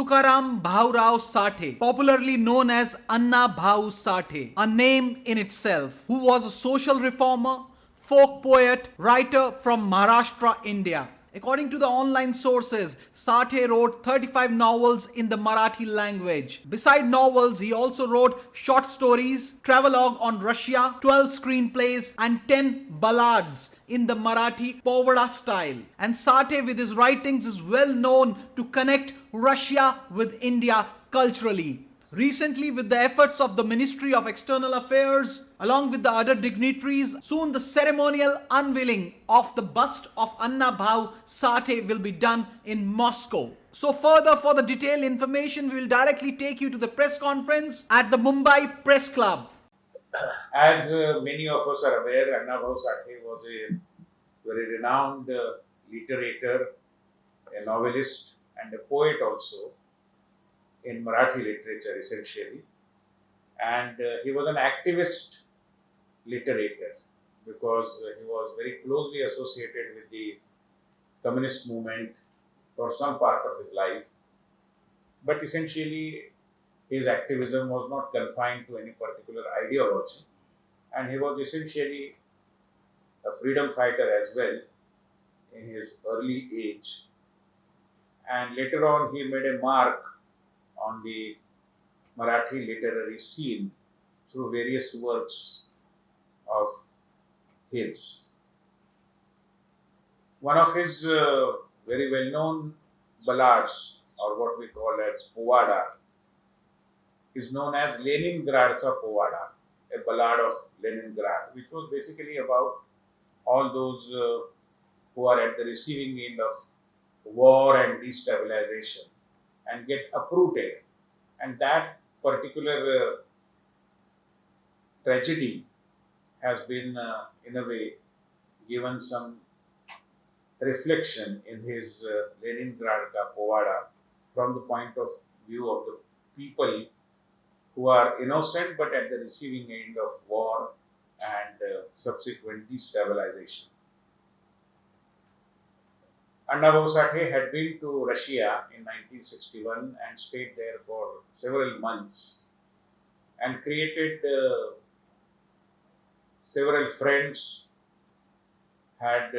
Tukaram Bhau Sathe, popularly known as Anna Bhau Sathe, a name in itself, who was a social reformer, folk poet, writer from Maharashtra, India. According to the online sources, Sathe wrote 35 novels in the Marathi language. Beside novels, he also wrote short stories, travelogue on Russia, 12 screenplays, and 10 ballads in the Marathi Povada style. And Sathe, with his writings, is well known to connect Russia with India culturally. Recently, with the efforts of the Ministry of External Affairs, along with the other dignitaries, soon the ceremonial unveiling of the bust of Anna Bhau Sathe will be done in Moscow. So further, for the detailed information, we will directly take you to the press conference at the Mumbai Press Club. As many of us are aware, Anna Bhau Sathe was a very renowned literator, a novelist, and a poet also in Marathi literature, essentially. And he was an activist literator because he was very closely associated with the communist movement for some part of his life. But essentially, his activism was not confined to any particular ideology, and he was essentially a freedom fighter as well in his early age. And later on, he made a mark on the Marathi literary scene through various works of his. One of his very well known ballads, or what we call as Povada, is known as Leningrad's Povada, a ballad of Leningrad, which was basically about all those who are at the receiving end of war and destabilization and get uprooted. And that particular tragedy has been, in a way, given some reflection in his Leningrad Ka Povada from the point of view of the people who are innocent but at the receiving end of war and subsequent destabilization. Anna Bhau Sathe had been to Russia in 1961 and stayed there for several months and created several friends, had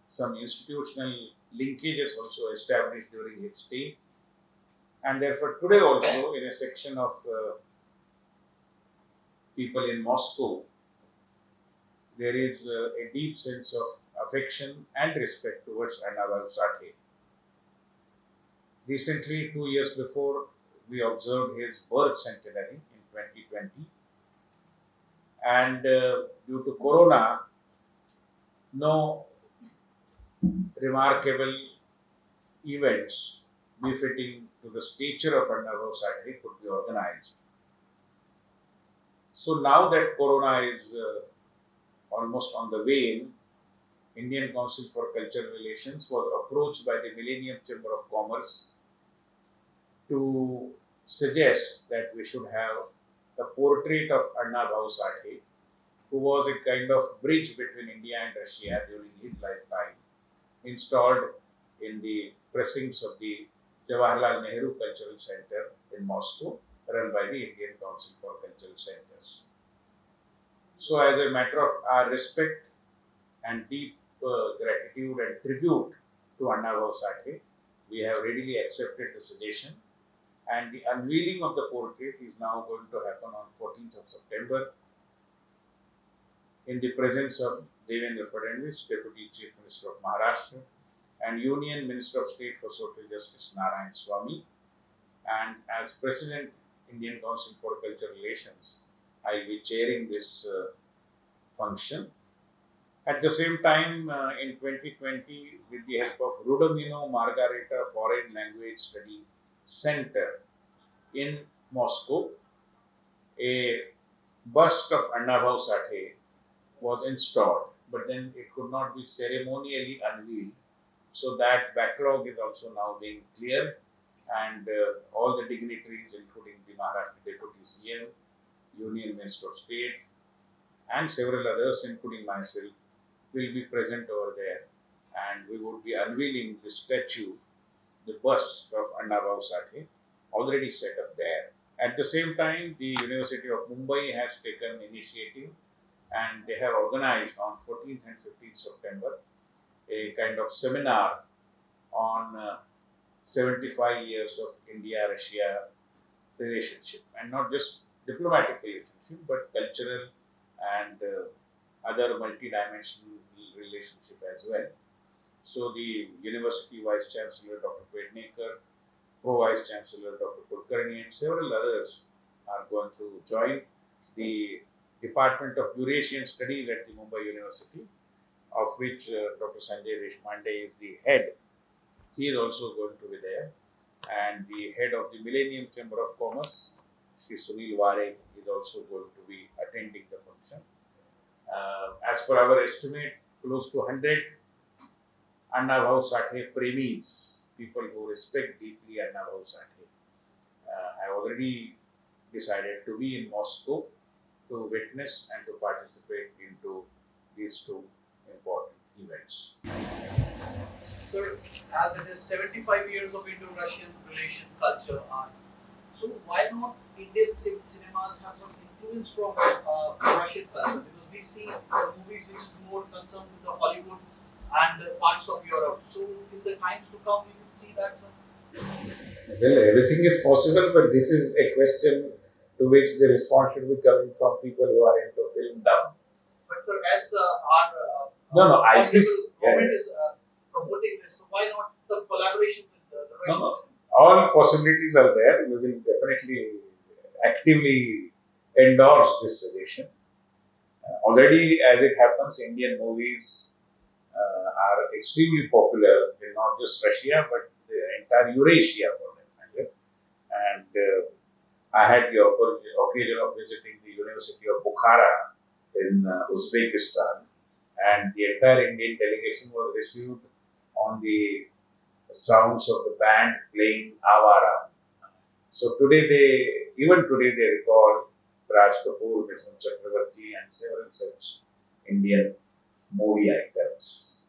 some institutional linkages also established during his stay. And therefore, today also, in a section of people in Moscow, there is a deep sense of affection and respect towards Anna Bhau Sathe. Recently, 2 years before, we observed his birth centenary in 2020. And due to Corona, no remarkable events befitting to the stature of Anna Bhau Sathe could be organized. So now that Corona is almost on the wane, Indian Council for Cultural Relations was approached by the Millennium Chamber of Commerce to suggest that we should have a portrait of Anna Bhau Sathe, who was a kind of bridge between India and Russia during his lifetime, installed in the precincts of the Jawaharlal Nehru Cultural Center in Moscow, run by the Indian Council for Cultural Centers. So, as a matter of our respect and deep gratitude and tribute to Anna Bhau Sathe, we have readily accepted the suggestion, and the unveiling of the portrait is now going to happen on 14th of September in the presence of Devendra Fadnavis, Deputy Chief Minister of Maharashtra, and Union Minister of State for Social Justice Narayan Swamy. And as President, Indian Council for Cultural Relations, I will be chairing this function. At the same time, in 2020, with the help of Rudomino Margareta Foreign Language Study Center in Moscow, a bust of Anna Bhau Sathe was installed, but then it could not be ceremonially unveiled. So that backlog is also now being cleared, and all the dignitaries, including the Maharashtra Deputy CM, Union Minister of State, and several others, including myself, will be present over there, and we would be unveiling the statue the bust of Bhau Sathe already set up there. At the same time, the University of Mumbai has taken initiative and they have organized on 14th and 15th September a kind of seminar on 75 years of India-Russia relationship, and not just diplomatic relationship, but cultural and other multi-dimensional relationship as well. So the University Vice Chancellor Dr. Pednekar, Pro Vice Chancellor Dr. Kulkarni, and several others are going to join the Department of Eurasian Studies at the Mumbai University, of which Dr. Sanjay Deshpande is the head. He is also going to be there, and the head of the Millennium Chamber of Commerce, Sri Sunil Ware, is also going to be attending the function. As per our estimate, close to 100 Bhau Sathe premies, people who respect deeply Bhau Sathe, have already decided to be in Moscow to witness and to participate into these two important events. Sir, as it is 75 years of Indo-Russian relation culture art, so why not Indian cinemas have some influence from Russian culture? Because we see movies which is more concerned with the Hollywood and parts of Europe. So in the times to come, we will see that, sir. Well, everything is possible, but this is a question to which the response should be coming from people who are into film dub. But sir, as our No, ISIS. government is promoting this, so why not some collaboration with the Russians? No. All possibilities are there. We will definitely actively endorse this suggestion. Already, as it happens, Indian movies are extremely popular in not just Russia but the entire Eurasia for that matter. And I had the occasion of visiting the University of Bukhara in Uzbekistan, and the entire Indian delegation was received on the sounds of the band playing Avara. So even today they recall Raj Kapoor, Mithun Chakravarti and several such Indian movie icons.